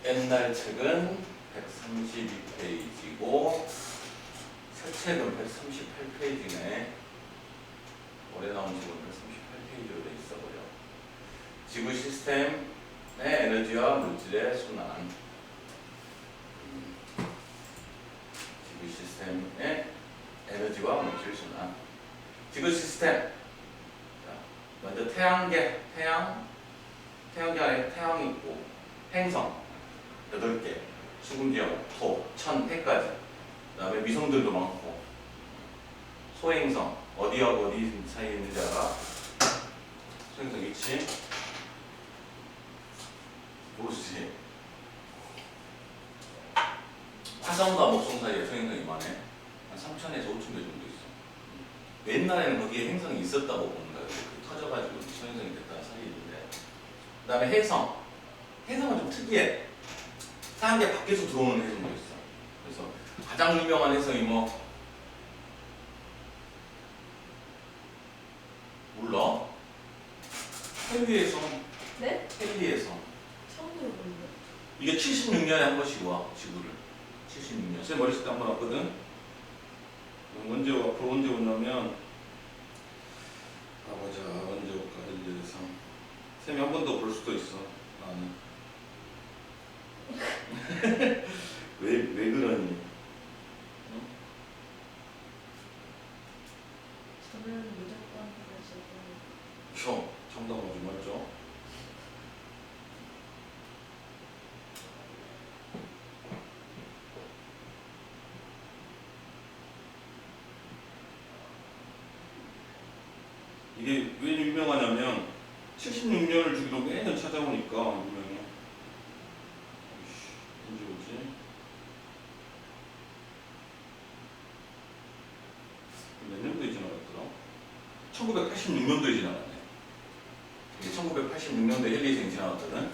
옛날 책은 132페이지고 새 책은 138페이지네. 올해 나온 책은 138페이지로 돼 있어버려. 지구 시스템의 에너지와 물질의 순환. 지구 시스템의 에너지와 물질 순환. 지구 시스템. 자, 먼저 태양계, 태양계 안에 태양이 있고, 행성 8개, 수금지형, 토, 천, 해까지. 그 다음에 위성들도 많고, 소행성, 어디하고 어디 사이에 있는지 알아? 소행성 위치? 모르지. 화성과 목성 사이에 소행성이 많네. 한 3,000에서 5,000개 정도 있어. 옛날에는 거기에 행성이 있었다고 보는 거예요. 터져가지고 소행성이 됐다는 설이 있는데. 그 다음에 해성. 해성은 좀 특이해. 태양계 밖에서 들어오는 해성도 있어. 그래서 가장 유명한 해성이 뭐? 몰라? 헬리의 성. 네? 헬리의 성. 처음 들어보는데. 이게 76년에 한 번씩 와, 지구를. 76년. 쌤 어렸을 때 한 번 왔거든? 언제 와? 앞으로 언제 오냐면, 가보자. 언제 올까? 헬리의 성. 쌤이 한 번 더 볼 수도 있어, 나는. 왜 그러니? 응? 저는 무조건 그러시고. 형, 정답은 좀 맞죠? 이게 왜 유명하냐면 76년을 주기로 매년 찾아오니까 유명해. 언제 오지? 몇 년도에 지나갔더라? 1986년도에 지나갔네. 이게 1986년도에 헬리에서 지나갔거든.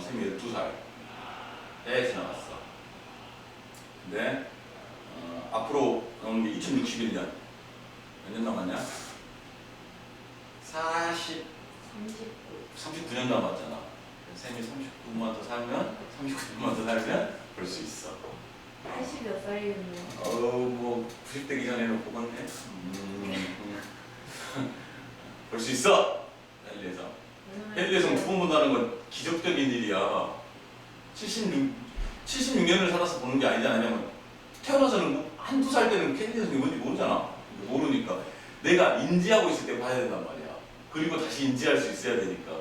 쌤이 12살에 지나갔어. 근데 앞으로 나오는 게 2061년. 몇 년 남았냐? 39년 남았잖아. 쌤이 39만 더 살면, 39만 더 살면 볼 수 있어. 80몇 살이었네요. 뭐 90 되기 전에는 보겠네. 볼 수 있어. 헬리에서. 헬리에서 두 번 본다는 건 기적적인 일이야. 76년을 살아서 보는 게 아니잖아. 왜냐면 태어나서는 한두 살 때는 헬리에서 뭔지 모르잖아. 모르니까 내가 인지하고 있을 때 봐야 된단 말이야. 그리고 다시 인지할 수 있어야 되니까.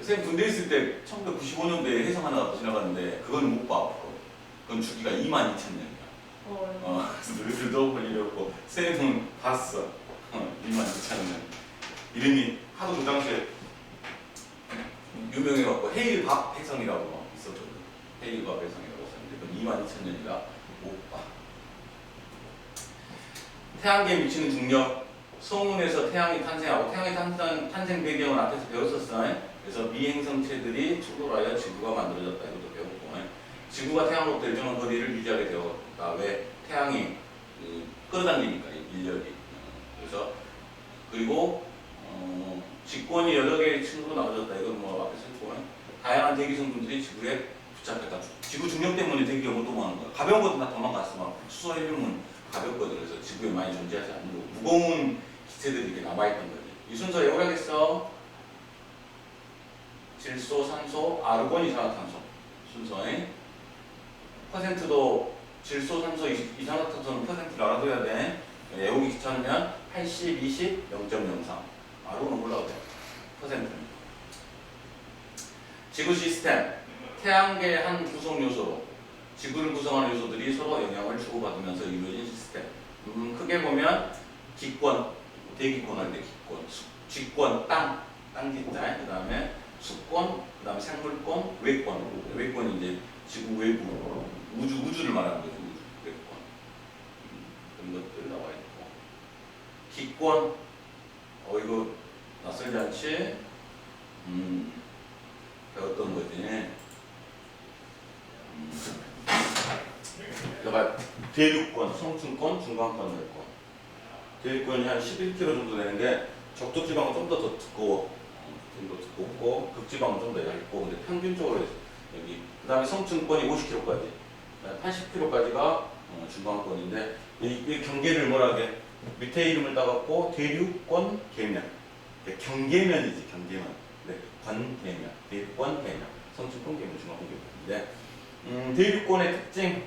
쌤 군대 있을 때 1995년도에 해성 하나 더 지나갔는데 그건 못 봐. 앞으로. 그건 주기가 22,000년이야. 그래서 너희들도 볼 일이 없고 쌤은 봤어. 22,000년. 이름이 하도 그 당시에 유명해갖고 헤일밥 해성이라고 있었거든. 헤일밥 해성이라고 했었는데 그건 22,000년이라 못 봐. 태양계에 미치는 중력. 성운에서 태양이 탄생하고 태양의 탄생 배경을 앞에서 배웠었어. 그래서 미행성체들이 충돌하여 지구가 만들어졌다. 이것도 배웠고, 지구가 태양으로부터 일정한 거리를 유지하게 되었다. 왜? 태양이 끌어당기니까 인력이. 그래서 그리고 직권이 여러 개의 층으로 나눠졌다. 이건 뭐 앞에서 했고, 다양한 대기 성분들이 지구에 붙잡혔다. 지구 중력 때문에 대기가 못 도망가는 거야. 가벼운 것도 다 도망갔어. 막 수소 헬륨은 가볍거든. 그래서 지구에 많이 존재하지 않는 거고 무거운 기체들이 이렇게 남아있던 거지. 이 순서 외우라겠어. 질소, 산소, 아르곤, 이산화탄소 순서에 퍼센트도 질소, 산소, 이산화탄소는 퍼센트를 알아둬야 돼. 외우기 귀찮으면 80, 20, 0.03 아르곤은 몰라도 돼. 퍼센트는. 지구 시스템. 태양계의 한 구성 요소로 지구를 구성하는 요소들이 서로 영향을 주고받으면서 이루어진 시스템. 크게 보면 기권, 대기권 할 때 기권, 직권, 땅 뒷자, 그 다음에 수권, 그 다음에 생물권, 외권. 외권이 이제 지구 외부, 우주를 말하는 거죠. 외권. 그런 것들 나와 있고. 기권, 이거 낯설지 않지? 배웠던 거지. 여봐, 대륙권, 성층권, 중간권, 외권. 대륙권이 한 11km 정도 되는데 적도 지방은 좀 더 두꺼워. 좀 더 두껍고 극지방은 좀 더 얇고 근데 평균적으로 여기 그 다음에 성층권이 50km까지 80km까지가 중간권인데 이 경계를 뭐라 해? 밑에 이름을 따갖고 대륙권 계면 경계면이지 경계면 네, 관계면 대륙권 계면 성층권 계면 중간권 계면인데 대륙권의 특징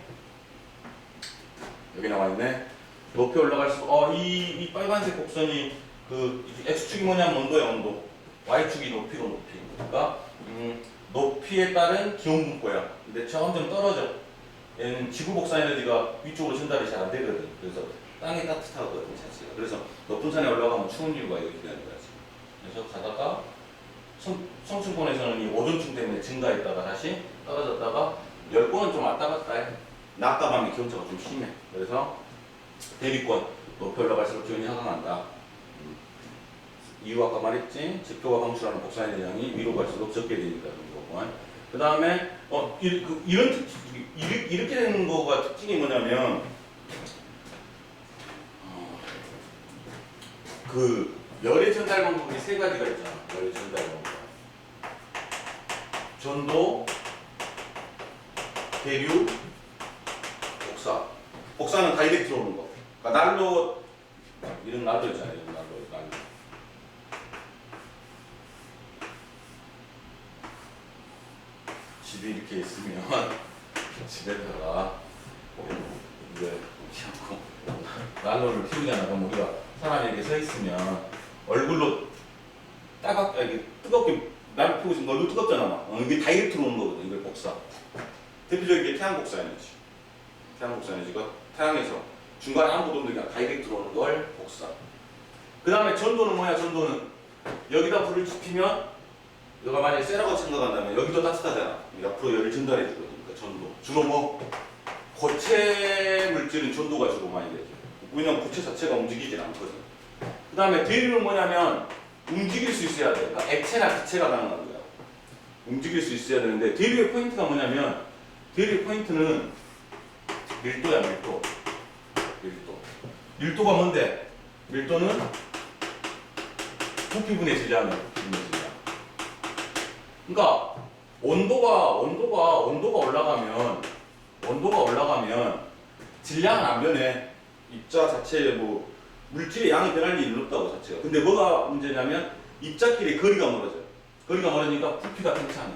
여기 나와 있네. 높이 올라갈수록 이 빨간색 곡선이 그 x축이 뭐냐면 온도야 온도, y축이 높이고 높이. 그러니까 높이에 따른 기온 분포야. 근데 점점 떨어져. 얘는 지구 복사 에너지가 위쪽으로 전달이 잘 안 되거든. 그래서 땅이 따뜻하거든 자체가. 그래서 높은 산에 올라가면 추운 이유가 이렇게 되는 거지. 그래서 가다가 성층권에서는 이 오존층 때문에 증가했다가 다시 떨어졌다가 10번은 좀 왔다 갔다 해. 낮과 밤의 기온차가 좀 심해. 그래서 대륙권 높이 올라갈수록 기온이 하강한다. 이유 아까 말했지. 지표가 방출하는 복사의 대량이 위로 갈수록 적게 되니까 그런 거고. 그 다음에 이런 특징, 이렇게 되는 거가 특징이 뭐냐면 그 열의 전달 방법이 세 가지가 있잖아. 열의 전달 방법. 전도, 대류, 복사. 복사는 다이렉트로 오는 거. 그러니까 난로 이런 난로 있잖아요. 이런 난로. 집에 이렇게 있으면 집에다가 이제 피하고 난로를 피우잖아. 그럼 우리가 사람이 이렇게 서 있으면 얼굴로 뜨겁게 난로 피우고 있으면 얼굴 뜨겁잖아. 막. 이게 다이렉트로 오는 거거든. 이걸 복사. 대표적인 게 태양 복사 에너지. 태양 복사 에너지가 태양에서 중간에 아무것도 없는 게 다이렉트로 오는 걸 복사. 그 다음에 전도는 뭐야? 전도는 여기다 불을 지피면 너가 만약에 쇠라고 생각한다면 여기도 따뜻하잖아. 앞으로 열을 전달해 주거든. 그러니까 전도. 주로 뭐 고체 물질은 전도가 주로 많이 되죠. 왜냐면 고체 자체가 움직이질 않거든. 그 다음에 대류는 뭐냐면 움직일 수 있어야 돼. 그러니까 액체나 기체가 가능한 거야. 움직일 수 있어야 되는데 대류의 포인트가 뭐냐면 대류의 포인트는 밀도야. 밀도. 밀도가 뭔데? 밀도는 부피분의 질량이야. 그러니까 온도가 올라가면 질량은 안 변해. 입자 자체에 뭐 물질의 양이 변할 일이 없다고 자체가. 근데 뭐가 문제냐면 입자끼리 거리가 멀어져요. 거리가 멀어지니까 부피가 팽창해.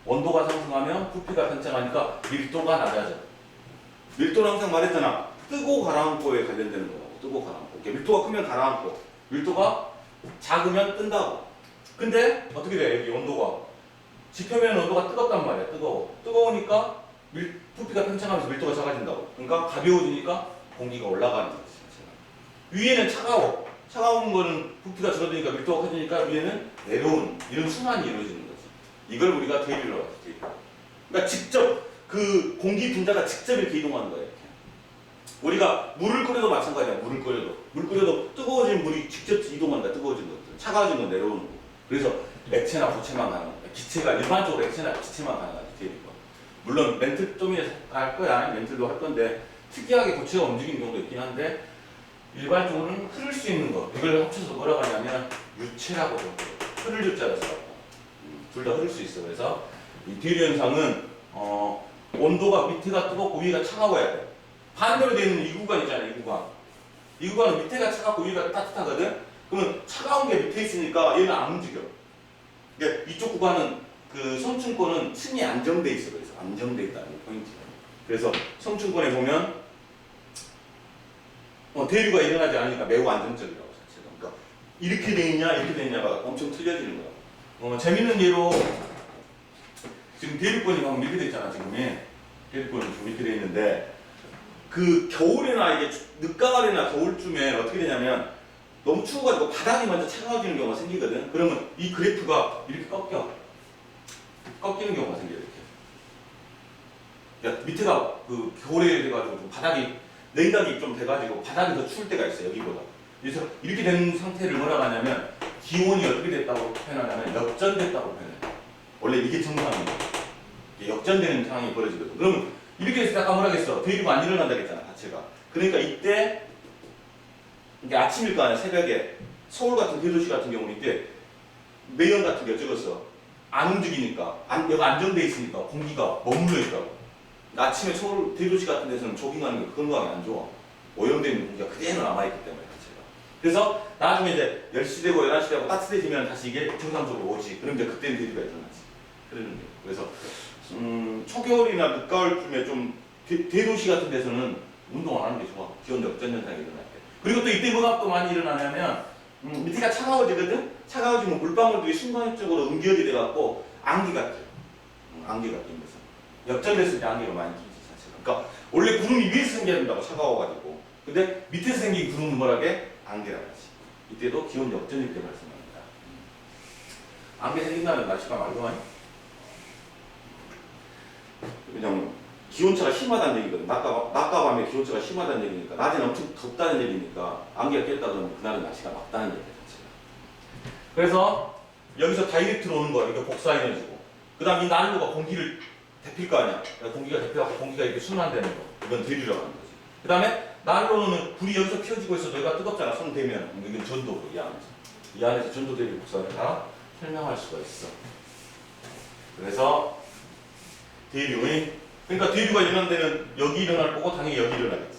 온도가 상승하면 부피가 팽창하니까 밀도가 낮아져. 밀도는 항상 말했잖아. 뜨고 가라앉고에 관련되는 거라고. 뜨고 가라앉고. 밀도가 크면 가라앉고, 밀도가 작으면 뜬다고. 근데 어떻게 돼? 여기 온도가 지표면 온도가 뜨겁단 말이야. 뜨거우니까 부피가 팽창하면서 밀도가 작아진다고. 그러니까 가벼워지니까 공기가 올라가는 거지. 위에는 차가운 거는 부피가 줄어드니까 밀도가 커지니까 위에는 내려오는 이런 순환이 이루어지는 거지. 이걸 우리가 대류라고 하지. 대류. 그러니까 직접 그 공기 분자가 직접 이렇게 이동하는 거예요. 이렇게. 우리가 물을 끓여도 마찬가지야. 물을 끓여도 뜨거워진 물이 직접 이동한다. 뜨거워진 것들. 차가워진 건 내려오는 거. 그래서 액체나 고체만 가능한 거야. 기체가 일반적으로 액체나 기체만 가능하지. 대류가. 물론 멘틀 좀 할 거야. 멘틀도 할 건데 특이하게 고체가 움직이는 경우도 있긴 한데 일반적으로는 흐를 수 있는 거. 이걸 합쳐서 뭐라고 하냐면 유체라고 해요. 흐를 유자를 써갖고 둘 다 흐를 수 있어. 그래서 이 대류 현상은 온도가 밑에가 뜨겁고 위가 차가워야 돼. 반대로 되는 이 구간 있잖아요. 이 구간은 밑에가 차갑고 위가 따뜻하거든. 그러면 차가운 게 밑에 있으니까 얘는 안 움직여. 그러니까 이쪽 구간은 그 성층권은 층이 안정돼 있어. 그래서 안정돼 있다는 포인트야. 그래서 성층권에 보면 대류가 일어나지 않으니까 매우 안정적이라고 자체가. 그러니까 이렇게 돼 있냐 이렇게 돼 있냐가 엄청 틀려지는 거야. 재밌는 예로 지금 대류권이 막 이렇게 돼 있잖아. 지금 대류권이 좀 이렇게 돼 있는데 그 겨울이나 이게 늦가을이나 겨울쯤에 어떻게 되냐면 너무 추워가지고 바닥이 먼저 차가워지는 경우가 생기거든. 그러면 이 그래프가 이렇게 꺾이는 경우가 생겨요. 이렇게. 밑에가 그 겨울에 돼가지고 좀 바닥이 냉각이 좀 돼가지고 바닥이 더 추울 때가 있어요. 여기보다. 그래서 이렇게 된 상태를 뭐라고 하냐면 기온이 어떻게 됐다고 표현하냐면 역전됐다고 표현해요. 원래 이게 정상이에요. 역전되는 상황이 벌어지거든. 그러면 이렇게 해서 아까 뭐라 했어? 대류가 안 일어난다 했잖아. 자체가. 그러니까 이때 이게 아침일 거 아니야, 새벽에. 서울 같은 대도시 같은 경우는 이때 매연 같은 게 어쩌겠어. 안 움직이니까, 여기가 안정돼 있으니까 공기가 머물러 있다고. 아침에 서울 대도시 같은 데서는 조깅하는 게 건강에 안 좋아. 오염되어 있는 공기가 그대로 남아있기 때문에 자체가. 그래서 나중에 이제 10시 되고 11시 되고 따뜻해지면 다시 이게 정상적으로 오지. 그럼 이제 그때는 대비가 일어나지. 그러는 거예요. 그래서 초겨울이나 늦가을쯤에 좀 대도시 같은 데서는 운동 안 하는 게 좋아. 기온 역전 현상이 일어날 때. 그리고 또 이때 뭐가 또 많이 일어나냐면 밑에가 차가워지거든? 차가워지면 물방울들이 순간적으로 응결이 돼갖고 안개가 껴. 안개가 끼면서. 역전됐을 때 안개가 많이 끼지 자체가. 그러니까 원래 구름이 위에서 생겨야 된다고 차가워가지고. 근데 밑에서 생긴 구름은 뭐라게? 안개라고 하지. 이때도 기온 역전일 때 발생합니다. 안개 생긴다는 날씨가 말도 아니? 그냥 기온차가 심하다는 얘기거든. 낮과 밤에 기온차가 심하다는 얘기니까 낮에는 엄청 덥다는 얘기니까 안개가 꼈다 그러면 그날은 날씨가 맑다는 얘기야 자체가. 그래서 여기서 다이렉트로 오는 거야. 이게 복사 에너지고. 그 다음 이 난로가 공기를 데필 거 아니야. 공기가 데펴갖고 공기가 이렇게 순환되는 거. 이건 대류라고 하는 거지. 그 다음에 난로는 불이 여기서 피워지고 있어도 여기가 뜨겁잖아. 손 대면. 이건 전도고 이 안에서. 이 안에서 전도 대류 복사를 다 설명할 수가 있어. 그래서 대류의 그러니까 대류가 일어난 데는 여기 일어날 거고 당연히 여기 일어나겠지.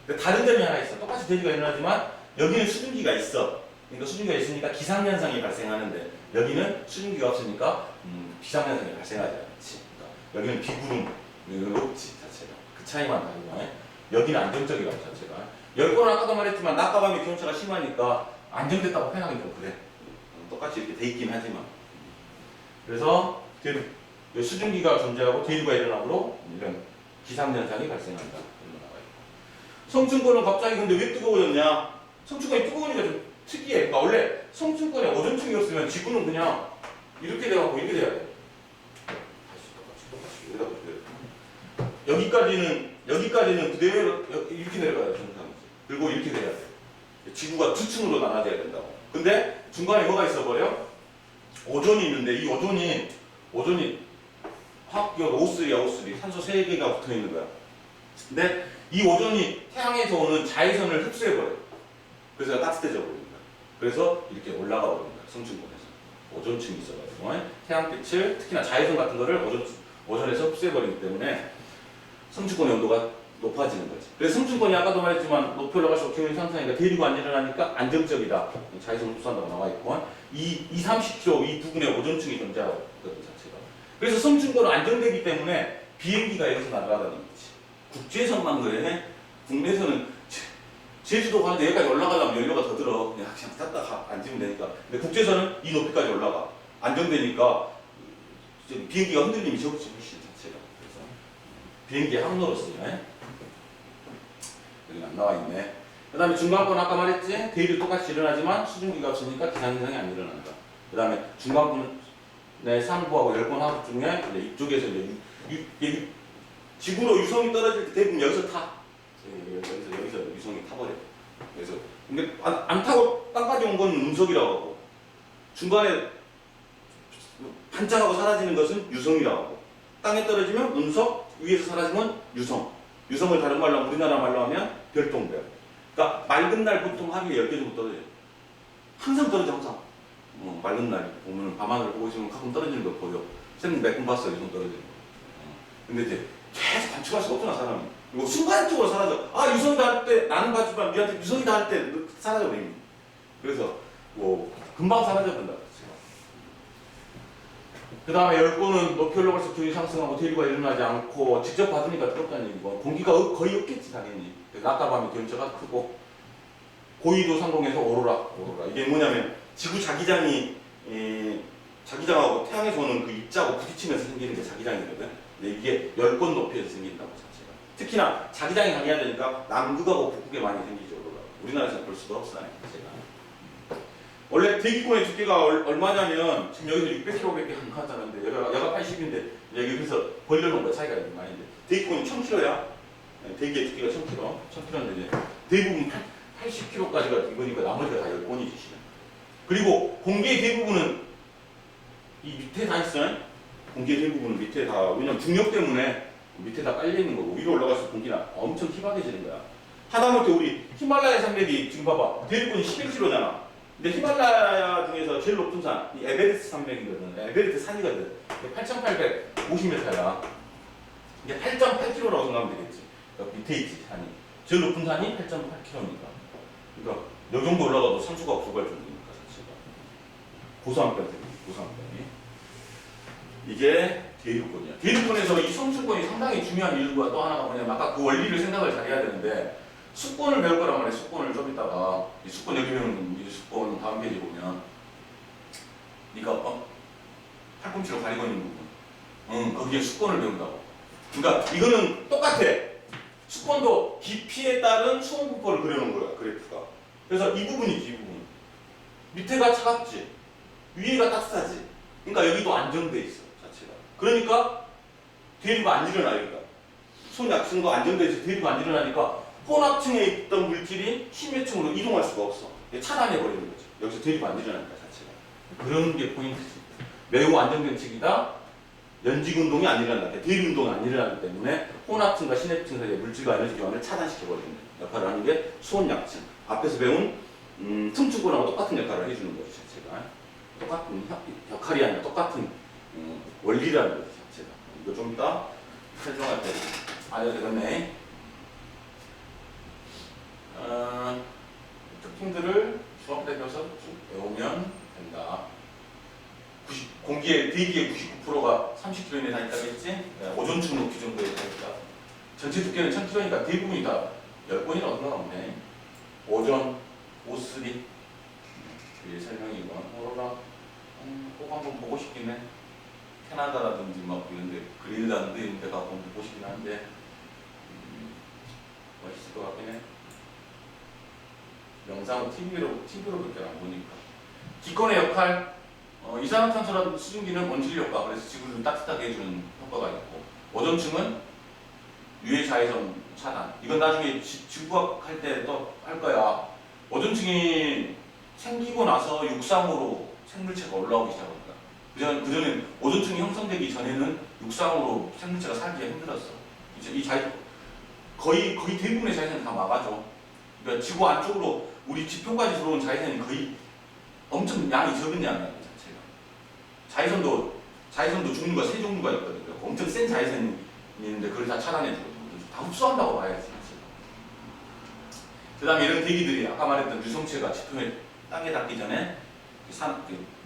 근데 다른 점이 하나 있어. 똑같이 대류가 일어나지만 여기는 수증기가 있어. 그러니까 수증기가 있으니까 기상현상이 발생하는데 여기는 수증기가 없으니까 기상현상이 발생하지 않지. 그러니까 여기는 비구름 없지 자체가. 그 차이만 다른 거네. 여기는 안정적이라고 자체가. 열거는 아까도 말했지만 낮과 밤에 기온차가 심하니까 안정됐다고 표현하기 좀 그래. 똑같이 이렇게 돼 있긴 하지만. 그래서 수증기가 존재하고 대류가 일어나므로 이런 기상현상이 발생한다. 이런 나와 있고. 성층권은 갑자기 근데 왜 뜨거워졌냐? 성층권이 뜨거우니까 좀 특이해. 그러니까 원래 성층권에 오존층이었으면 지구는 그냥 이렇게 돼갖고 이렇게 돼야 돼. 다시 똑같이 여기까지는 그대로 이렇게 내려가야 돼. 정상이지. 그리고 이렇게 돼야 돼. 지구가 두 층으로 나눠져야 된다고. 근데 중간에 뭐가 있어버려? 오존이 있는데 이 오존이 화학기호 O3야. 산소 3개가 붙어 있는 거야. 근데 이 오존이 태양에서 오는 자외선을 흡수해버려. 그래서 따뜻해져 버리는 거야. 그래서 이렇게 올라가 버리는 거야. 성층권에서. 오존층이 있어가지고 태양빛을 특히나 자외선 같은 거를 오존에서 흡수해버리기 때문에 성층권의 온도가 높아지는 거지. 그래서 성층권이 아까도 말했지만 높이 올라갈수록 기온이 상승하니까 대류가 안 일어나니까 안정적이다. 자외선 흡수한다고 나와 있고 30km 이 부근에 오존층이 존재하거든 자체가. 그래서 성층권은 안정되기 때문에 비행기가 여기서 날아가다는 거지. 국제선만 그래. 국내에서는 제주도 가는데 여기까지 올라가려면 연료가 더 들어. 그냥 탔다 앉으면 되니까. 근데 국제선은 이 높이까지 올라가. 안정되니까 비행기가 흔들림이 적지 훨씬 자체가. 그래서 비행기의 항로로서 여기 안 나와 있네. 그 다음에 중간권 아까 말했지? 대류 똑같이 일어나지만 수증기가 없으니까 기상현상이 안 일어난다. 그 다음에 중간권의 상부하고 10번 하부 중에 이쪽에서 이제 지구로 유성이 떨어질 때 대부분 여기서 타. 여기서 유성이 타버려. 그래서 근데 안 타고 땅까지 온 건 운석이라고 하고 중간에 반짝하고 사라지는 것은 유성이라고 하고 땅에 떨어지면 운석, 위에서 사라지면 유성. 유성을 다른 말로 하면 우리나라 말로 하면 별똥별. 그러니까 맑은 날 보통 하루에 10개 정도 떨어져요. 항상 떨어져 항상. 맑은 날 보면 밤하늘 보고 있으면 가끔 떨어지는 거 보여. 쌤 몇 번 봤어 유성 떨어지는 거. 근데 이제 계속 관측할 수가 없잖아 사람이. 그리고 순간적으로 사라져. 아 유성이다 할 때 나는 봤지만 니한테 유성이다 할 때 사라져 이미. 그래서 뭐 금방 사라져 버린다. 그 다음에 열고는 높이 올라갈수록 기온이 상승하고 대류가 일어나지 않고 직접 받으니까 뜨겁다는 얘기고 공기가 거의 없겠지 당연히. 그래서 낮과 밤에 기온차가 크고 고위도 상공에서 오로라. 이게 뭐냐면 지구 자기장이 자기장하고 태양에서 오는 그 입자하고 부딪히면서 생기는 게 자기장이거든. 근데 이게 열권 높이에서 생긴다고 자체가. 특히나 자기장이 강해야되니까 남극하고 북극에 많이 생기죠. 오로라. 우리나라에서는 볼 수가 없어요. 자체가. 원래 대기권의 두께가 얼마냐면 지금 여기서 600km밖에 안 나왔다는데 여가 80인데 여기 그래서 벌려놓은 거 차이가 있는 거 아닌데 대기권이 1000km야. 대기의 두께가 1000km. 1000km인데 이제 대부분 80km까지가 이거니까 나머지가 다 열권이지 지금. 그리고 공기의 대부분은 이 밑에 다 있어요. 공기의 대부분은 밑에 다 왜냐면 중력 때문에 밑에 다 깔려 있는 거고 위로 올라갈수록 공기가 엄청 희박해지는 거야. 하다못해 우리 히말라야 산맥이 지금 봐봐 대륙권이 11km잖아. 근데 히말라야 중에서 제일 높은 산, 이 에베레스트 산맥이거든. 에베레스트 산이거든. 8,850m야. 이게 8.8km라고 생각하면 되겠지. 여기 밑에 있지 산이. 제일 높은 산이 8.8km니까. 그러니까 요 정도 올라가도 산수가 없어갈 정도니까 자체가. 고산병 고산병이. 이게 대륙권이야. 대륙권에서 이 성수권이 상당히 중요한 이유가 또 하나가 뭐냐면 아까 그 원리를 생각을 잘 해야 되는데 수권을 배울 거란 말이야. 수권을 좀 이따가 이 수권 여기 배우는 이 수권 다음 페이지 보면 네가 팔꿈치로 가리고 있는 부분 거기에 수권을 배운다고. 그러니까 이거는 똑같아. 수권도 깊이에 따른 수온 분포를 그려놓은 거야. 그래프가. 그래서 이 부분이지. 이 부분. 밑에가 차갑지. 위에가 따뜻하지. 그러니까 여기도 안정돼 있어. 자체가. 그러니까 대륙이 안 일어나. 여기가. 손약층도 안정돼 있어. 대륙이 안 일어나니까 혼합층에 있던 물질이 심해층으로 이동할 수가 없어. 차단해 버리는 거지. 여기서 대륙이 안 일어나니까 자체가. 그런 게 포인트지. 매우 안정된 층이다. 연직 운동이 안 일어나게, 대륙 운동이 안 일어나기 때문에 혼합층과 신합층 사이의 물질과 에너지 교환을 차단시켜 버리는 역할을 하는 게 수온약층. 앞에서 배운 틈축권하고 똑같은 역할을 해주는 거죠. 자체가 똑같은 역할이 아니라 똑같은 원리라는 거죠. 자체가. 이거 좀 이따 설명할 때 알려야 되겠네. 특징들을 수업 때 배워서 쭉 배우면 된다. 공기의 대기의 99%가 30km 이내 다닌다고 했지? 오존층 높이 정도에 다니까. 전체 두께는 1000km니까 대부분이 다 10번이라고 생각하면 돼. 오존, O3 그게 설명이고 오로라 꼭 한번 보고 싶긴 해. 캐나다라든지 막 이런데 그린란드 이런 데 가서 보고 싶긴 한데 멋있을 것 같긴 해. 영상은 TV로밖에 안 보니까. 기권의 역할 이산화탄소라는 수증기는 원질 효과, 그래서 지구를 따뜻하게 해주는 효과가 있고, 오존층은 유해 자외선 차단. 이건 나중에 지구과학 할 때 또 할 거야. 오존층이 생기고 나서 육상으로 생물체가 올라오기 시작합니다. 그전엔 오존층이 형성되기 전에는 육상으로 생물체가 살기가 힘들었어. 이제 이 거의 대부분의 자외선이 다 막아줘. 그러니까 지구 안쪽으로 우리 지표까지 들어온 자외선이 거의 엄청 양이 적은 양이야. 자외선도 종류가 3종류가 있거든요. 엄청 센 자외선이 있는데 그걸 다 차단해주거든요. 다 흡수한다고 봐야지. 그 다음에 이런 대기들이 아까 말했던 유성체가 지표에 땅에 닿기 전에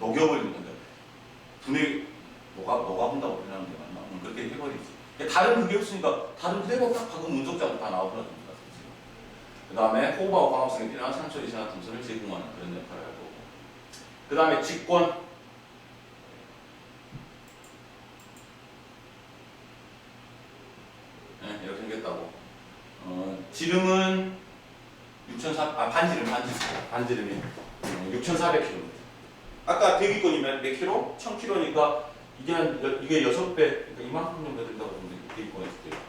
녹여버리는 건데 분해 녹아본다고 표현하는 게 맞나? 그렇게 해버리지. 다른 그게 없으니까 다른 그대로 딱 하고 운석자도 다 나오거든요. 그 다음에 호흡하고 광합성에 필요한 산소 이산화탄소를 제공하는 그런 역할을 할 거고. 그 다음에 직권. 이렇게 생겼다고. 지름은 반지름이 6,400km. 아까 대기권이 몇 킬로? 1,000km니까 이게 6배, 그러니까 이만큼 정도 된다고 보면 대기권이 있을 때요.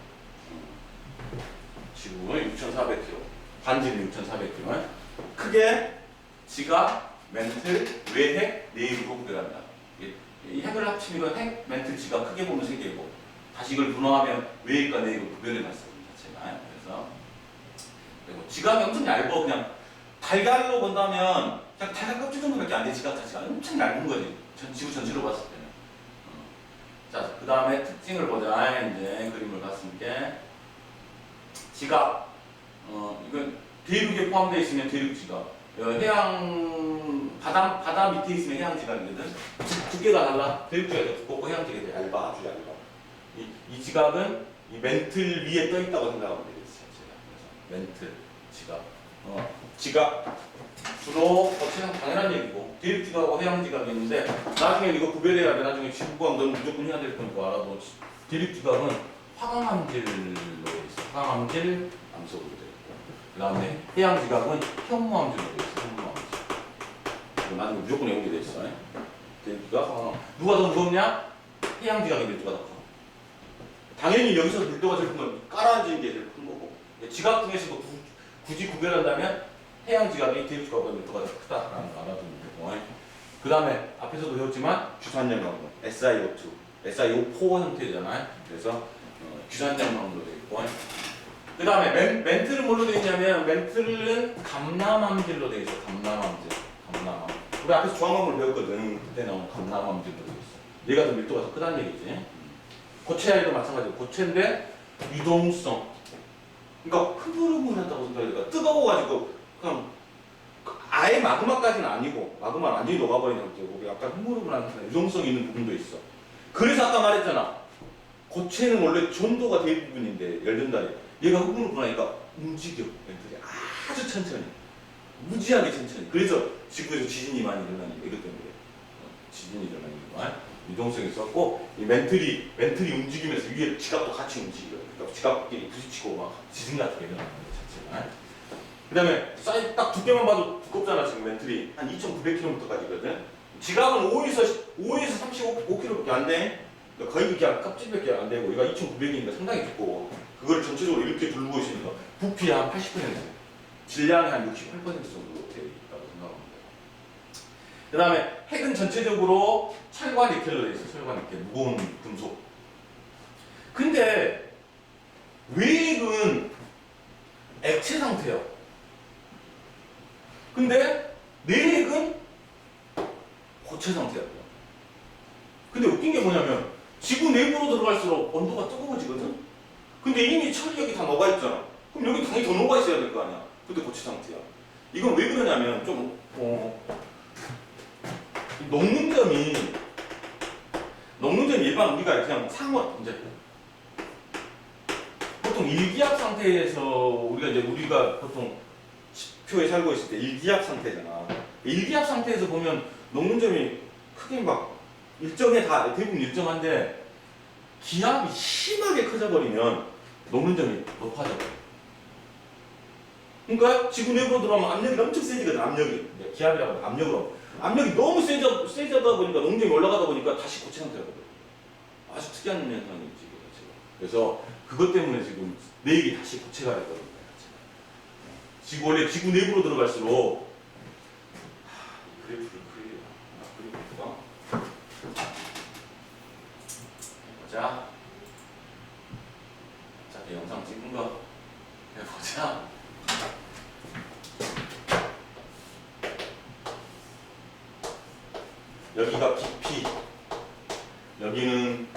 지금은 6,400km. 반지름 6,400km. 크게 지각, 멘틀, 외핵, 내핵으로 구별한다. 이 핵을 합치면 핵, 멘틀, 지각 크게 보면 3개고 다시 이걸 분화하면 외핵과 내핵을 구별해 놨습니다. 제가. 그리고 지각이 엄청 얇아. 그냥 달걀로 본다면 그냥 달걀 껍질 정도밖에 안 돼. 지각 자체가 엄청 얇은 거지. 지구 전체로 봤을 때는. 자, 그 다음에 특징을 보자. 이제 그림을 봤으니까 지각. 이건 대륙에 포함되어 있으면 대륙 지각. 해양 바다 밑에 있으면 해양 지각이거든. 두께가 달라. 대륙 지각이 두껍고 해양 지각이 얇아. 아주 얇아. 이 지각은 이 멘틀 위에 떠 있다고 생각하면 되겠어요. 그래서 멘틀 지각. 지각 주로 거치는 당연한 얘기고 대륙 지각하고 해양 지각이 있는데 나중에 이거 구별해야 돼. 나중에 지구과학 넌 무조건 해야 될 거니까 알아도 대륙 지각은 화강암질로 있어. 화강암질 암석으로 돼 있고 그 다음에 해양 지각은 현무암질로 돼 있어. 현무암질. 나중에 무조건 외우게 돼 있어. 대륙 지각 화강암. 누가 더 무섭냐? 해양 지각인데 누가 더 커? 당연히 여기서 밀도가 제일 큰 건 깔아앉은 게 제일 큰 거고 지각 중에서도 굳이 구별한다면 해양 지각이 대륙 지각보다 밀도가 더 크다라는 거 알아두면 되고 그 다음에 앞에서도 배웠지만 규산염 강도 SiO2, SiO4 형태잖아요. 그래서 규산염 강도도 되어 있고 그 다음에 멘틀은 뭘로 되어 있냐면 뭐냐면 멘틀은 감람암질로 되어 있어. 감람암질. 감람암. 우리 앞에서 중앙암을 배웠거든. 그때 나온 감람암질로 되어 있어. 얘가 더 밀도가 더 크다는 얘기지. 고체아이도 마찬가지고 고체인데 유동성. 그러니까 흐물흐물하다고 생각해요. 뜨거워가지고 그냥 아예 마그마까지는 아니고 마그마는 완전히 녹아버리는 상태고 약간 흐물흐물한 유동성 있는 부분도 있어. 그래서 아까 말했잖아. 고체는 원래 전도가 대부분인데 열린다리. 얘가 흐물흐물하니까 움직여. 멘틀이 아주 천천히. 무지하게 천천히. 그래서 지구에서 지진이 많이 일어나는 게 이것 때문에 지진이 일어나는 거야. 유동성이 있었고 이 멘틀이 움직이면서 위에 지갑도 같이 움직여요. 그러니까 지갑끼리 부딪히고 막 지진 같은 게 일어나는 거 자체가. 그 다음에 사이즈 딱 두께만 봐도 두껍잖아. 지금 멘틀이 한 2,900km까지거든. 지갑은 5에서 35km밖에 안 돼. 그러니까 거의 그냥 껍질밖에 안 되고 얘가 2,900이니까 상당히 두꺼워. 그걸 전체적으로 이렇게 두르고 있으니까 부피의 한 80%, 질량이 한 68% 정도 되어 있다고 생각합니다. 그 다음에 핵은 전체적으로 철과 니켈로 되어 있어. 철과 니켈, 무거운 금속. 근데 외핵은 액체 상태야. 근데 내핵은 고체 상태야. 근데 웃긴 게 뭐냐면 지구 내부로 들어갈수록 온도가 뜨거워지거든? 근데 이미 철이 여기 다 녹아있잖아. 그럼 여기 당연히 더 녹아있어야 될 거 아니야. 근데 고체 상태야. 이건 왜 그러냐면 좀 녹는 점이 일반 우리가 그냥 상온 이제 보통 일기압 상태에서 우리가 보통 지표에 살고 있을 때 일기압 상태잖아. 일기압 상태에서 보면 녹는 점이 크게 막 일정해 다 대부분 일정한데 기압이 심하게 커져버리면 녹는 점이 높아져 버려. 그러니까 지구 내부로 들어가면 압력이 엄청 세지거든. 압력이 기압이라고 하면 압력이 너무 세져다 보니까 녹는 점이 올라가다 보니까 다시 고체 상태가 돼. 아주 특이한 현상이지 지금. 그래서 그것 때문에 지금 내역이 다시 고체가 돼버린 거야. 원래 지구 내부로 들어갈수록 그래프를 그려볼까? 보자. 어차피 영상 찍은 거 해보자. 여기가 깊이, 여기는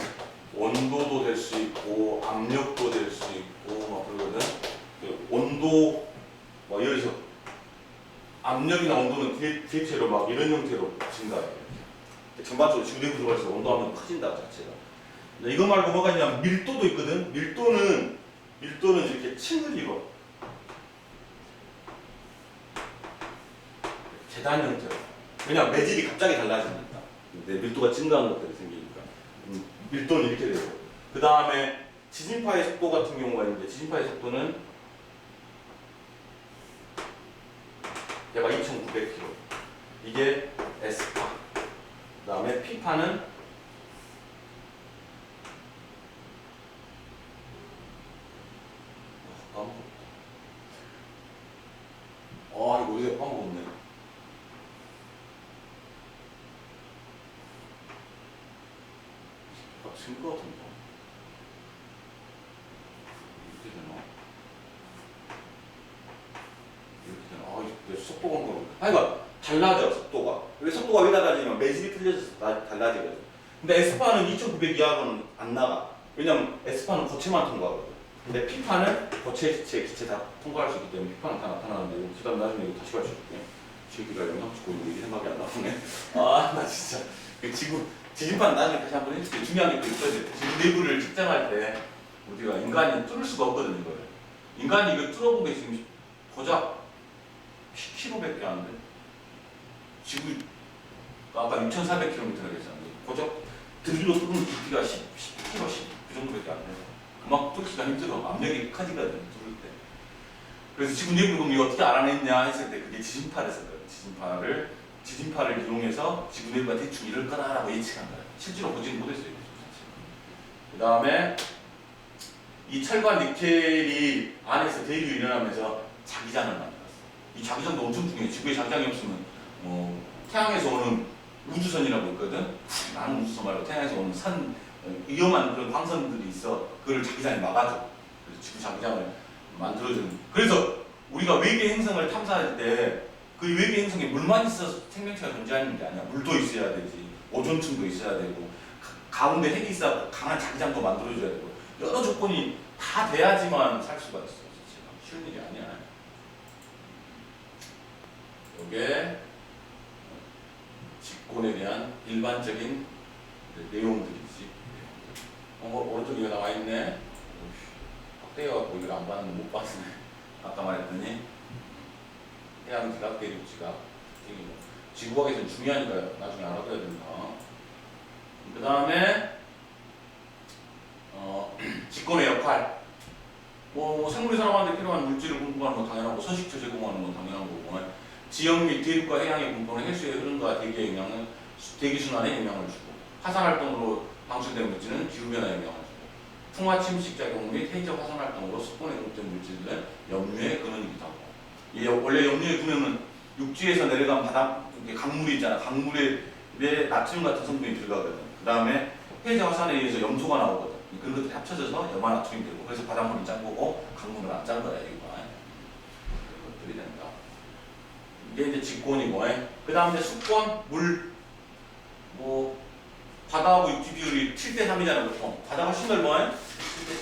온도도 될 수 있고 압력도 될 수 있고 막 그러거든. 온도 막 여기서 압력이나 온도는 대체로 막 이런 형태로 증가해요. 전반적으로 지구 내부 들어갈수록 온도 압력이 커진다 자체가. 이거 말고 뭐가 있냐면 밀도도 있거든. 밀도는 이렇게 층을 이뤄. 계단 형태로. 왜냐면 매질이 갑자기 달라지니까. 근데 밀도가 증가하는 것들이 생기니까. 밀도는 이렇게 되고. 그 다음에 지진파의 속도 같은 경우가 있는데 지진파의 속도는 얘가 2,900km. 이게 S파. 그 다음에 P파는 까먹었다. 이거 어디서 까먹었네. 증거 같은데. 이렇게 되나? 이렇게 되나? 이게 속도가 한 거. 그러니까 달라져 속도가. 왜 속도가 왜 달라지냐면 매질이 틀려져서 달라지거든. 근데 S파는 2,900 이하로는 안 나가. 왜냐면 S파는 고체만 통과하거든. 근데 P파는 고체, 기체 다 통과할 수 있기 때문에 P파는 다 나타나는데 그 다음 나중에 이거 다시 가르쳐줄게. 지금까지 영상 찍고 있는데 이게 생각이 안 나오네. 나 진짜 지진판 나중에 다시 한번 해줄게. 중요한 게 또 있거든. 지구 내부를 측정할 때 우리가 인간이 뚫을 수가 없거든 이거를. 인간이 이거 뚫어보게 지금 고작 10km밖에 안 돼. 지구 아까 6,400km가 되잖아. 고작 들기로 뚫는 깊이가 10km, 그 정도밖에 안 돼. 그만큼 뚫기가 힘들어. 압력이 커지거든 뚫을 때. 그래서 지구 내부를 그럼 이거 어떻게 알아냈냐 했을 때 그게 지진파를 썼거든. 지진파를 이용해서 지구 내부가 대충 이럴 거다라고 예측한 거야. 실제로 보지는 못했어요. 그 다음에 이 철과 니켈이 안에서 대류가 일어나면서 자기장을 만들었어. 이 자기장도 엄청 중요해. 지구에 자기장이 없으면 태양에서 오는 우주선이라고 있거든. 나는 우주선 말고 태양에서 오는 위험한 그런 광선들이 있어. 그걸 자기장이 막아줘. 그래서 지구 자기장을 만들어주는. 그래서 우리가 외계 행성을 탐사할 때 그 외계 행성에 물만 있어서 생명체가 존재하는 게 아니야. 물도 있어야 되지. 오존층도 있어야 되고 가운데 핵이 있어 강한 자기장도 만들어줘야 되고 여러 조건이 다 돼야지만 살 수가 있어. 쉬운 일이 아니야. 이게 직권에 대한 일반적인 내용들이지. 오른쪽에 나와 있네. 확대해갖고 이걸 안 봤는데 못 봤네. 아까 말했더니 태양지각, 대륙지각. 지구과학에서는 중요하니까 나중에 알아둬야 된다. 그 다음에 직권의 역할. 뭐 생물이 살아가는데 필요한 물질을 공급하는 건 당연하고 서식처 제공하는 건 당연한 거고 지형 및 대륙과 해양의 분포는 해수의 흐름과 대기의 영향을 대기 순환에 영향을 주고 화산 활동으로 방출된 물질은 기후 변화에 영향을 주고 풍화 침식 작용 및 해저 화산 활동으로 습본에 공급된 물질들은 염류의 근원이기도 하고 원래 염류의 근원은 육지에서 내려간 바닥 강물이 있잖아. 강물에 나트륨 같은 성분이 들어가거든. 그 다음에 해저 화산에 의해서 염소가 나오거든. 그런 것들이 합쳐져서 염화나트륨이 되고 그래서 바닷물이 짠 거고 강물은 안 짠 거야. 이거 그런 것들이 된다. 이게 이제 직권이고 그 다음 이제 수권, 물 뭐 바다하고 육지 비율이 7대3이잖아. 보통 바다가 훨씬 넓어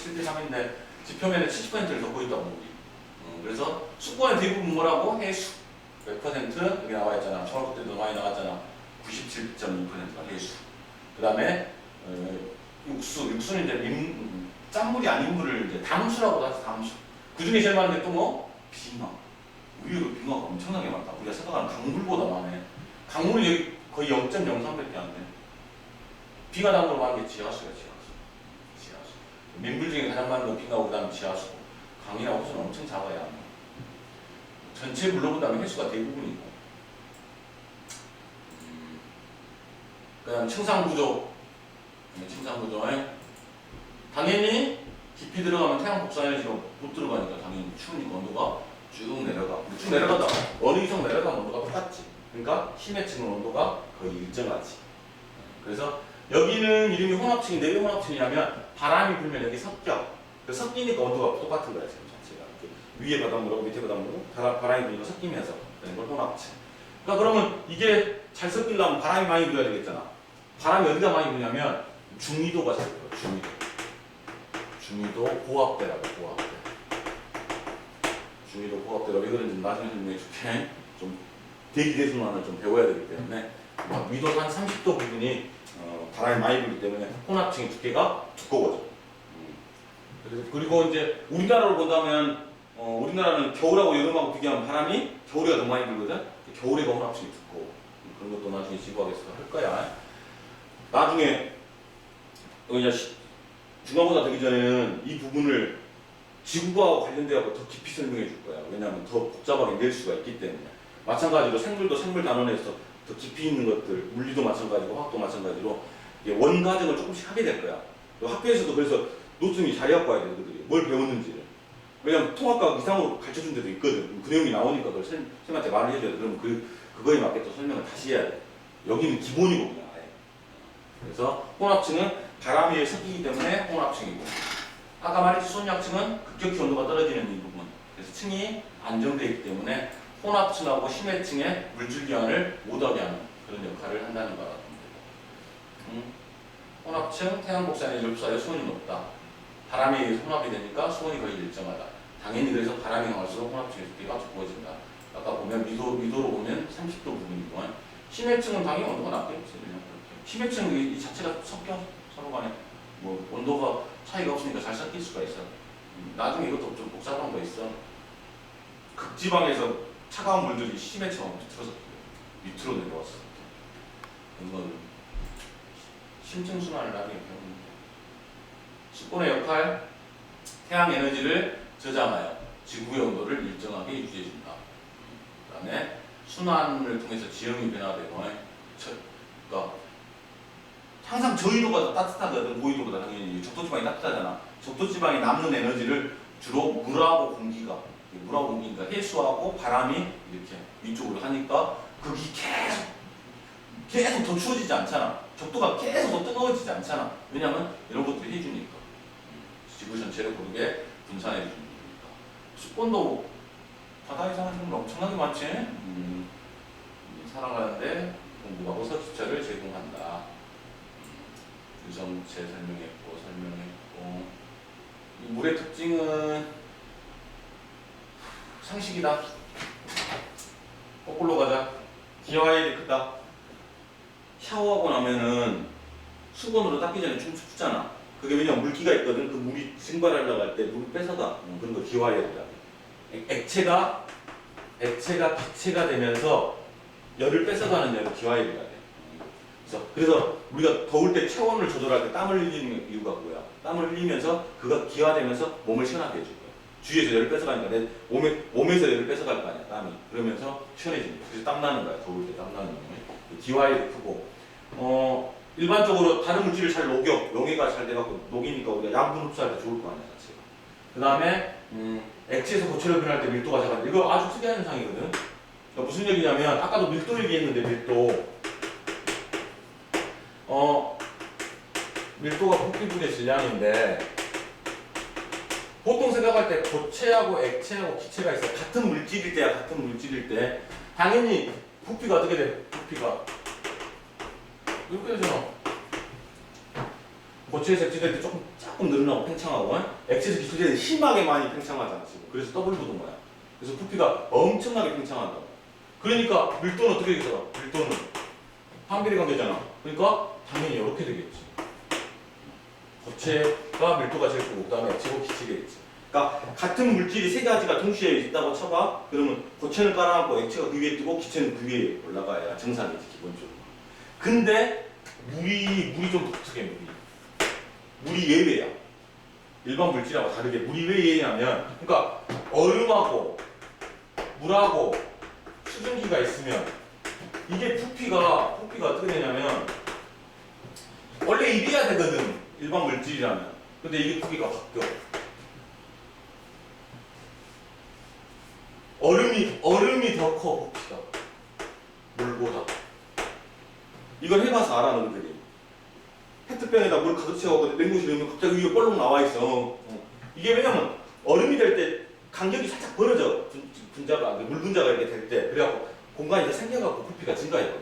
7대3인데 지표면에 70%를 덮고 있다고 우리. 그래서 수권의 대부분 뭐라고? 해수 몇 퍼센트? 여기 나와 있잖아. 중학교 때도 많이 나왔잖아. 97.2%가 해수. 그 다음에 육수는 이제 짠물이 아닌 물을 이제 담수라고 하죠. 담수. 그 중에 제일 많은 게 또 뭐? 빙하. 의외로 빙하가 엄청나게 많다. 우리가 생각하는 강물보다 많네. 강물은 여기 거의 0.03밖에 안 돼. 빙하 다음으로 많은 게 지하수야. 지하수. 민물 중에 가장 많은 건 빙하고 그 다음 지하수. 강이나 호수는 엄청 작아야 전체 물로 본다면 해수가 대부분이고 그 다음 층상구조 당연히 깊이 들어가면 태양 복사에너지가 못 들어가니까 당연히 추우니까 온도가 쭉 내려가. 쭉 내려가다 어느 이상 내려가면 온도가 똑같지. 그러니까 심해층은 온도가 거의 일정하지. 그래서 여기는 이름이 혼합층인데 왜 혼합층이냐면 바람이 불면 여기 섞여. 섞이니까 온도가 똑같은 거야 지금 자체가. 위에 바닷물하고 밑에 바닷물하고 바람이 불니까 섞이면서 되는 걸 혼합층. 그러니까 그러면 이게 잘 섞이려면 바람이 많이 불어야 되겠잖아. 바람이 어디가 많이 부냐면 중위도가 잘 불어. 중위도 고압대라고. 중위도 고압대라 왜 그런지 나중에 설명해 줄게. 좀 대기 대순환을 좀 배워야 되기 때문에 위도 한 30도 부분이 바람이 많이 불기 때문에 혼합층의 두께가 두꺼워져. 그리고 이제 우리나라로 본다면 우리나라는 겨울하고 여름하고 비교하면 바람이 겨울이가 더 많이 불거든. 겨울에가 혼합층이 두꺼워. 그런 것도 나중에 지구학에서 할 거야. 나중에 중간고사 되기 전에는 이 부분을 지구과와 관련되어 더 깊이 설명해 줄 거야. 왜냐하면 더 복잡하게 낼 수가 있기 때문에. 마찬가지로 생물도 생물 단원에서 더 깊이 있는 것들, 물리도 마찬가지고 화학도 마찬가지로 원과정을 조금씩 하게 될 거야. 학교에서도 그래서 노트미 잘 해갖고 와야 돼, 그들이. 뭘 배웠는지를. 왜냐면 통합과학 이상으로 가르쳐준 데도 있거든. 그 내용이 나오니까 그걸 쌤한테 말을 해줘야 돼. 그럼 그거에 맞게 또 설명을 다시 해야 돼. 여기는 기본이고 그냥 아예. 그래서 혼합층은 바람이 섞이기 때문에 혼합층이고 아까 말했지 손약층은 급격히 온도가 떨어지는 이 부분. 그래서 층이 안정되어 있기 때문에 혼합층하고 심해층의 물질 교환을 못하게 하는 그런 역할을 한다는 거라. 혼합층 태양 복사의 흡수하여 수온이 높다. 바람에 의해서 혼합이 되니까 수온이 거의 일정하다. 당연히 그래서 바람이 강할수록 혼합층의 두께가 두꺼워진다. 아까 보면 미도로 보면 30도 부분이고 심해층은 당연히 온도가 낮겠지. 심해층은 이 자체가 섞여 서로 간에 뭐 온도가 차이가 없으니까 잘 섞일 수가 있어. 나중에 이것도 좀 복잡한 거 있어. 극지방에서 차가운 물들이 심해층하고 밑으로 내려왔어. 이건 심층순환을 나중에 배우는 거야. 수권의 역할, 태양 에너지를 저장하여 지구의 온도를 일정하게 유지해준다. 그 다음에 순환을 통해서 지형이 변화되고, 그러니까 항상 저위도가 더 따뜻하거든. 고위도보다 당연히 적도지방이 따뜻하잖아. 적도지방이 남는 에너지를 주로 물하고 공기가 해수하고 바람이 이렇게 위쪽으로 하니까 거기 계속 더 추워지지 않잖아. 적도가 계속 더 뜨거워지지 않잖아. 왜냐면 이런 것들이 해주니까. 지구 전체를 고르게 분산해 주니까. 수권도 바다에서 엄청나게 많지. 살아가는데 공부하고 서식처를 제공한다. 유성체 설명했고 이 물의 특징은 상식이다. 거꾸로 가자. 기하일이 크다. 샤워하고 나면은 수건으로 닦기 전에 좀 춥잖아. 그게 왜냐면 물기가 있거든. 그 물이 증발하려고 할 때 물을 뺏어가. 그런 거 기하일이다. 액체가 기체가 되면서 열을 뺏어가는 열을 기하일이라 돼. 그래서 우리가 더울 때 체온을 조절할 때 땀을 흘리는 이유가 뭐야? 땀을 흘리면서 그가 기화되면서 몸을 시원하게 해줄 거야. 주위에서 열을 뺏어가니까 내 몸에서 열을 뺏어갈 거 아니야, 땀이. 그러면서 시원해지는 거야. 그래서 땀 나는 거야, 더울 때 땀 나는 거야. 기화일이 크고 일반적으로 다른 물질을 잘 녹여, 용해가 잘 돼갖고 녹이니까 우리가 양분 흡수할 때 좋을 거 아니야, 자체가. 그 다음에 액체에서 고체로 변할 때 밀도가 작아져. 이거 아주 특이한 현상이거든. 그러니까 무슨 얘기냐면 아까도 밀도 얘기했는데 밀도가 부피분의 질량인데 보통 생각할 때 고체하고 액체하고 기체가 있어. 같은 물질일 때 당연히 부피가 어떻게 돼? 부피가 이렇게 되잖아. 고체에서 액체될 때 조금 늘어나고 팽창하고 액체에서 기체될 때 심하게 많이 팽창하잖아 지금. 그래서 더블 부은 거야. 그래서 부피가 엄청나게 팽창한다. 그러니까 밀도는 어떻게 되겠어? 밀도는 한비례 관계잖아. 그러니까 당연히 이렇게 되겠지. 고체가 밀도가 제일 크고 그다음에 액체고 기체겠지. 그러니까 같은 물질이 세 가지가 동시에 있다고 쳐봐. 그러면 고체는 깔아놓고 액체가 그 위에 뜨고 기체는 그 위에 올라가야 정상이지 기본적으로. 근데 물이 좀 독특해. 물이 예외야. 일반 물질하고 다르게 물이 왜 예외냐면, 그러니까 얼음하고 물하고 수증기가 있으면 이게 부피가 어떻게 되냐면 원래 이래야 되거든. 일반 물질이라면. 근데 이게 부피가 바뀌어. 얼음이 더 커, 부피가. 물보다. 이걸 해봐서 알아, 너희들이. 페트병에다 물 가득 채워서 냉동실에 넣으면 갑자기 위에 볼록 나와 있어. 이게 왜냐면 얼음이 될 때 간격이 살짝 벌어져. 물 분자가 이렇게 될 때. 그래갖고 공간이 더 생겨갖고 부피가 증가해버려.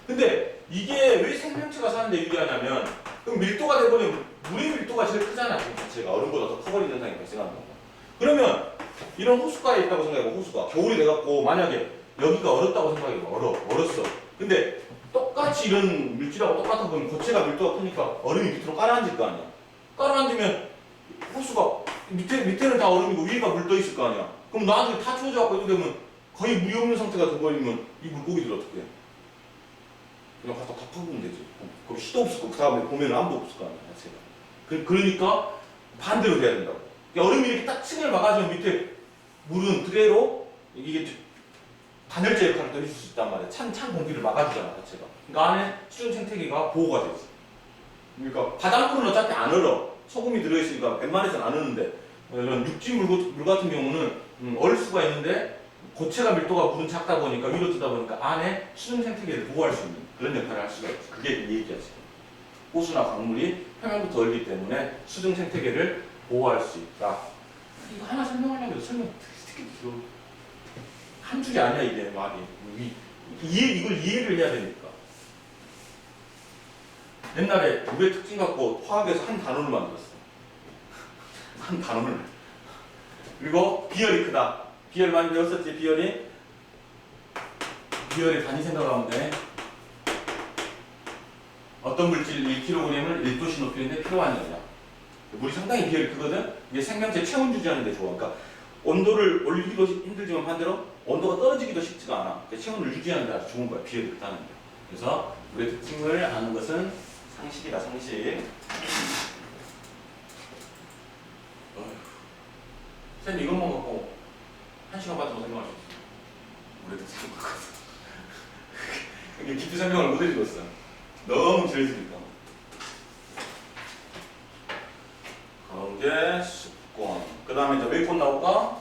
근데 이게 왜 생명체가 사는데 유리하냐면, 그럼 밀도가 돼버리면 물의 밀도가 제일 크잖아, 지금 자체가. 얼음보다 더 커버리는 현상이 발생한다. 그러면 이런 호숫가에 있다고 생각해봐. 호수가 겨울이 돼갖고 만약에 여기가 얼었다고 생각해봐. 얼었어. 근데 똑같이 이런 물질하고 똑같아 보면 고체가 밀도가 크니까 얼음이 밑으로 깔아앉을 거 아니야. 깔아앉으면 호수가 밑에는 다 얼음이고 위에가 물 떠 있을 거 아니야. 그럼 나중에 다 추워져갖고 이렇게 되면 거의 물이 없는 상태가 돼버리면 이 물고기들 어떻게 해? 그냥 갖다 다 퍼부으면 되지. 그럼 시도 없을 거. 그 다음에 보면 아무도 없을 거 아니야, 자체가. 그러니까 반대로 돼야 된다고. 얼음이 이렇게 딱 층을 막아주면 밑에 물은 그대로 이게 단열재 역할을 또 해줄 수 있단 말이야. 찬 공기를 막아주잖아, 자체가. 그러니까 안에 수중 생태계가 보호가 되지. 그러니까 바닷물은 어차피 안 얼어. 소금이 들어있으니까 웬만해서는 안 얼는데, 이런 육지 물 같은 경우는 얼 수가 있는데 고체가 밀도가 물은 작다 보니까 위로 뜨다 보니까 안에 수중 생태계를 보호할 수 있는 그런 역할을 할 수가 있지. 그게 이 얘기야, 지금. 호수나 강물이 표면부터 얼기 때문에 수중 생태계를 보호할 수 있다. 이거 하나 설명하려고 해도 설명 특히 길어. 한 줄이 아니야, 이게 말이. 이걸 이해를 해야 되니까. 옛날에 물의 특징 갖고 화학에서 한 단원을 만들었어. 한 단원을. 그리고 비열이 크다. 비열 많이 배웠었지, 비열이? 비열의 단위 생각하면 돼. 어떤 물질 1kg을 1도씨 높이는데 필요한 열이야. 물이 상당히 비열이 크거든? 이게 생명체 체온 유지하는 데 좋아. 그러니까 온도를 올리기도 힘들지만 반대로 온도가 떨어지기도 쉽지가 않아. 그러니까 체온을 유지하는 데 아주 좋은 거야, 비열이 크다는 게. 그래서 물의 특징을 아는 것은 상식이다, 상식. 쌤 이것만 갖고 1시간 반 정도 설명할 수 있어. 물의 특징을 갖고. 이게 깊이 설명을 못 해주겠어. 너무 길어지니까. 그게 습권. 그 다음에 이제 웨이권 나올까?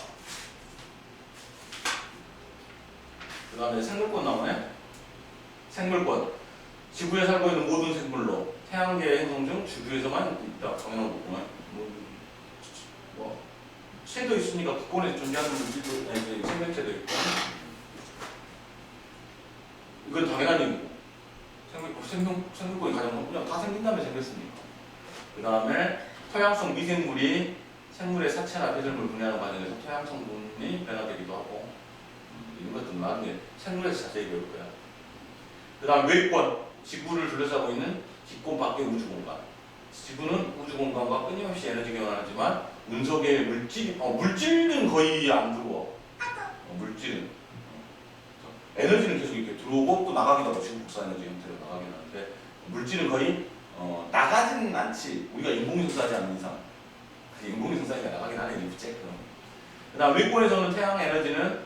그 다음에 생물권 나오네? 생물권. 지구에 살고 있는 모든 생물로 태양계의 행성 중 지구에서만 있다. 당연한 거구만. 뭐, 새도 있으니까 국권에서 존재하는 물질도, 생명체도 있고. 이건 당연한 얘기고 생명권이 가장 그냥 다 생긴 다음에 생겼으니까. 그 다음에 토양성 미생물이 생물의 사체나 배설물 분해하는 과정에서 토양 성분이 변화되기도 하고 이런 것들은 나중에 생물에서 자세히 배울 거야. 그 다음 외권, 지구를 둘러싸고 있는 기권 밖의 우주 공간. 지구는 우주 공간과 끊임없이 에너지 교환하지만 운석의 물질은 거의 안 들어와. 물질은 에너지는 계속 이렇게 들어오고 또 나가기도 하고 지구 복사 에너지 형태로 나가긴 하는데 물질은 거의 나가지는 않지. 우리가 인공위성 쏘지 않는 이상 인공위성 쏘니까 나가긴 하네. 리프체. 그 다음 외권에서는 태양 에너지는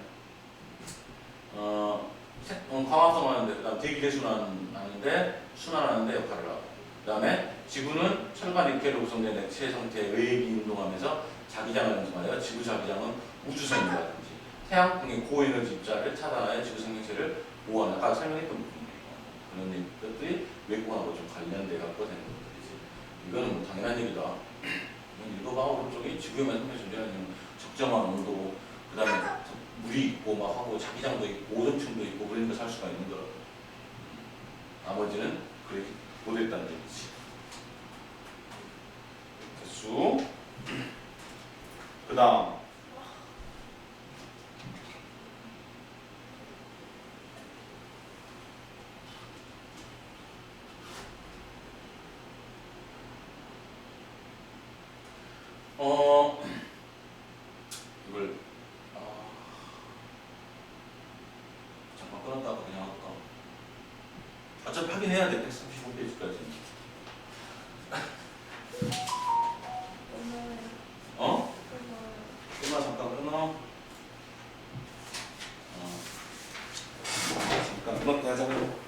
광합성하는데 그 다음 대기대순환하는데 순환하는데 역할을 하고 그 다음에 지구는 철과 니켈로 구성된 액체 상태의 외기 운동하면서 자기장을 형성하여 지구 자기장은 우주선이라든지 태양풍의 고에너지 입자를 차단하여 지구 생명체를 보호하는 아까 설명했던 부분이에요. 그런 것들이 외권하고 좀 관련돼 갖고 되는 것들이지. 이거는 뭐 당연한 얘기다. 읽어봐. 오른쪽에 지구에만 존재하는 적정한 온도 그 다음에 물이 있고 막 하고 자기장도 있고 오존층도 있고 그러니까 살 수가 있는 거라고. 나머지는 그렇게 못했다는 얘기지. 됐수. 그 다음 이걸 잠깐 끊었다가 그냥 할까? 어차피 하긴 해야 돼. 135페이지까지. 끊어요. 끊어 잠깐 끊어. 잠깐 끊었다 하자고.